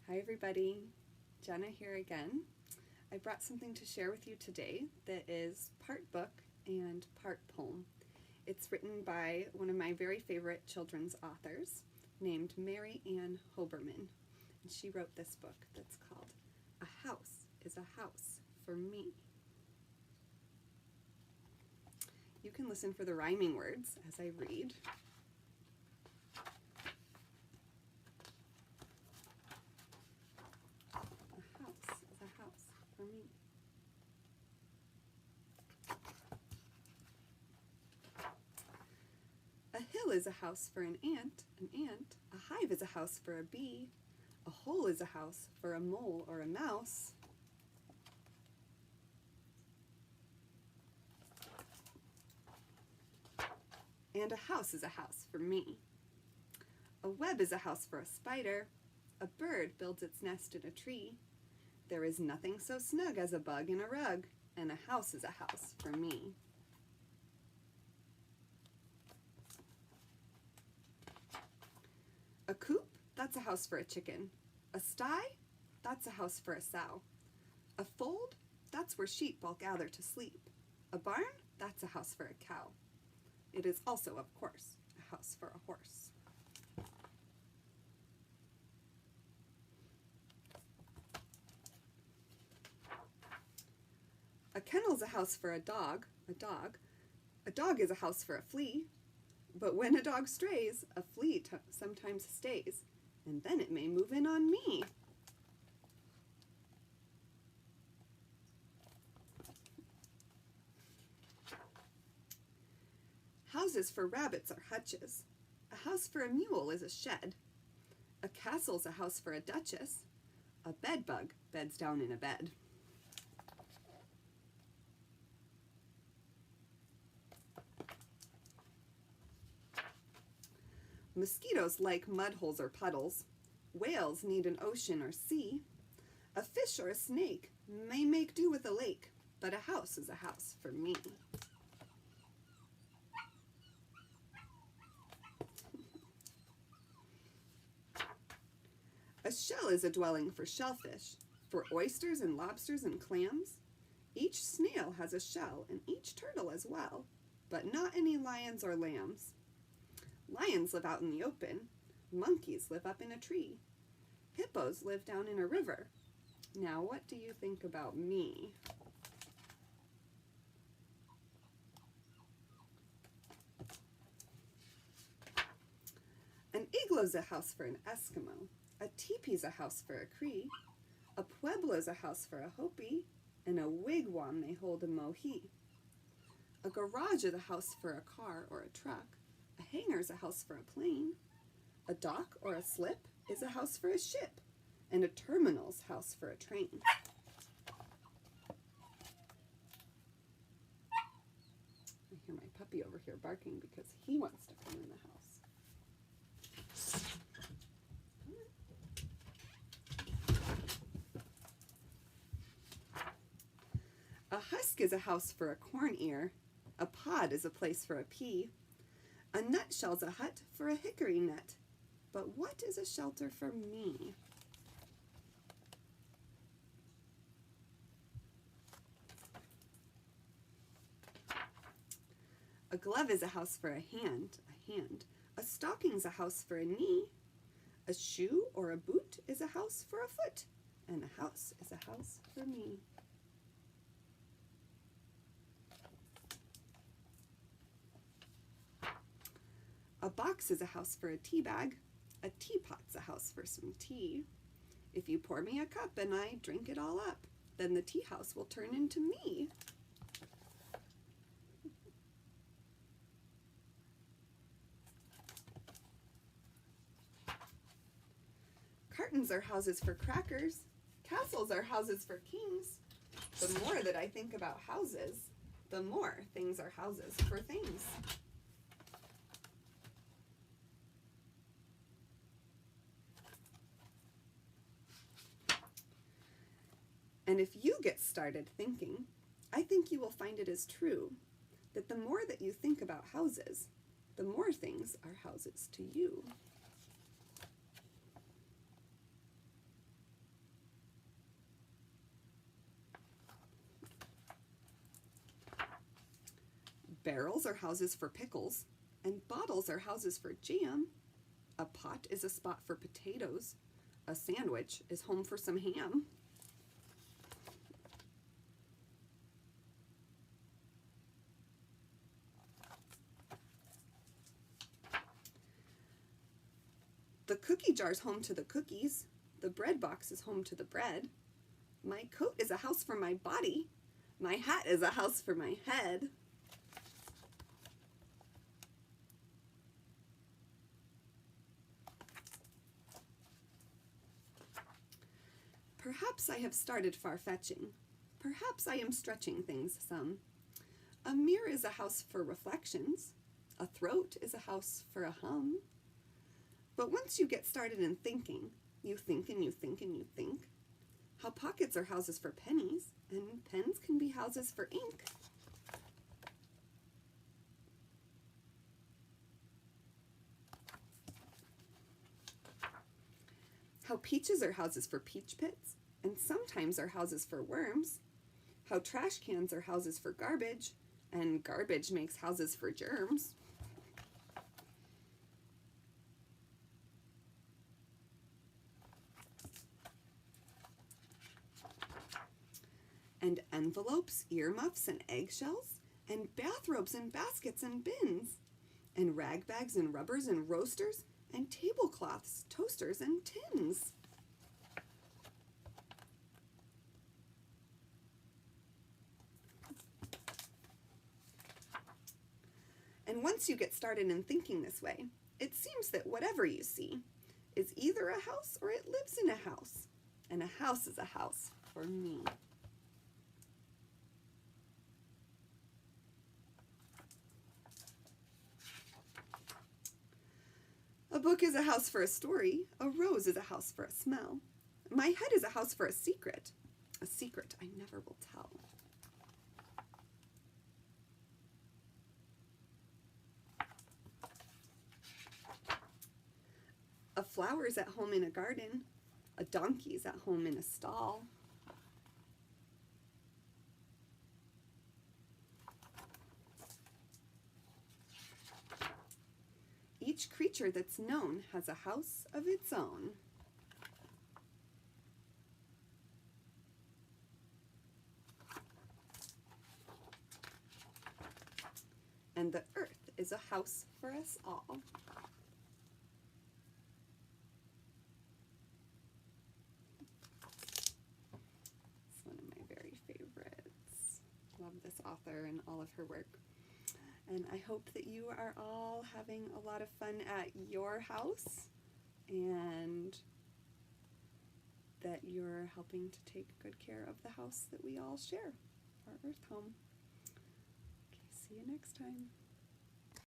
Hi everybody, Jenna here again. I brought something to share with you today that is part book and part poem. It's written by one of my very favorite children's authors named MaryAnn Hoberman. And she wrote this book that's called A House is a House for Me. You can listen for the rhyming words as I read. For me. A hill is a house for an ant, a hive is a house for a bee, a hole is a house for a mole or a mouse, and a house is a house for me. A web is a house for a spider, a bird builds its nest in a tree, there is nothing so snug as a bug in a rug, and a house is a house for me. A coop, that's a house for a chicken. A sty, that's a house for a sow. A fold, that's where sheep all gather to sleep. A barn, that's a house for a cow. It is also, of course, a house for a horse. A kennel's a house for a dog. A dog is a house for a flea. But when a dog strays, a flea sometimes stays, and then it may move in on me. Houses for rabbits are hutches. A house for a mule is a shed. A castle's a house for a duchess. A bedbug beds down in a bed. Mosquitoes like mud holes or puddles. Whales need an ocean or sea. A fish or a snake may make do with a lake, but a house is a house for me. A shell is a dwelling for shellfish, for oysters and lobsters and clams. Each snail has a shell and each turtle as well, but not any lions or lambs. Lions live out in the open, monkeys live up in a tree, hippos live down in a river. Now what do you think about me? An igloo's a house for an Eskimo, a teepee's a house for a Cree, a pueblo's a house for a Hopi, and a wigwam may hold a Mohi. A garage is a house for a car or a truck, a hangar's a house for a plane, a dock or a slip is a house for a ship, and a terminal's house for a train. I hear my puppy over here barking because he wants to come in the house. A husk is a house for a corn ear, a pod is a place for a pea, a nutshell's a hut for a hickory nut, but what is a shelter for me? A glove is a house for a hand. A stocking's a house for a knee. A shoe or a boot is a house for a foot, and a house is a house for me. A box is a house for a tea bag. A teapot's a house for some tea. If you pour me a cup and I drink it all up, then the tea house will turn into me. Cartons are houses for crackers. Castles are houses for kings. The more that I think about houses, the more things are houses for things. And if you get started thinking, I think you will find it is true that the more that you think about houses, the more things are houses to you. Barrels are houses for pickles, and bottles are houses for jam. A pot is a spot for potatoes. A sandwich is home for some ham. The cookie jar's home to the cookies. The bread box is home to the bread. My coat is a house for my body. My hat is a house for my head. Perhaps I have started far-fetching. Perhaps I am stretching things some. A mirror is a house for reflections. A throat is a house for a hum. But once you get started in thinking, you think and you think and you think. How pockets are houses for pennies, and pens can be houses for ink. How peaches are houses for peach pits, and sometimes are houses for worms. How trash cans are houses for garbage, and garbage makes houses for germs. And envelopes, earmuffs, and eggshells, and bathrobes and baskets and bins, and rag bags and rubbers and roasters, and tablecloths, toasters, and tins. And once you get started in thinking this way, it seems that whatever you see is either a house or it lives in a house. And a house is a house for me. A book is a house for a story. A rose is a house for a smell. My head is a house for a secret I never will tell. A flower is at home in a garden. A donkey is at home in a stall. Each creature that's known has a house of its own. And the earth is a house for us all. It's one of my very favorites. Love this author and all of her work. And I hope that you are all having a lot of fun at your house and that you're helping to take good care of the house that we all share, our earth home. Okay, see you next time.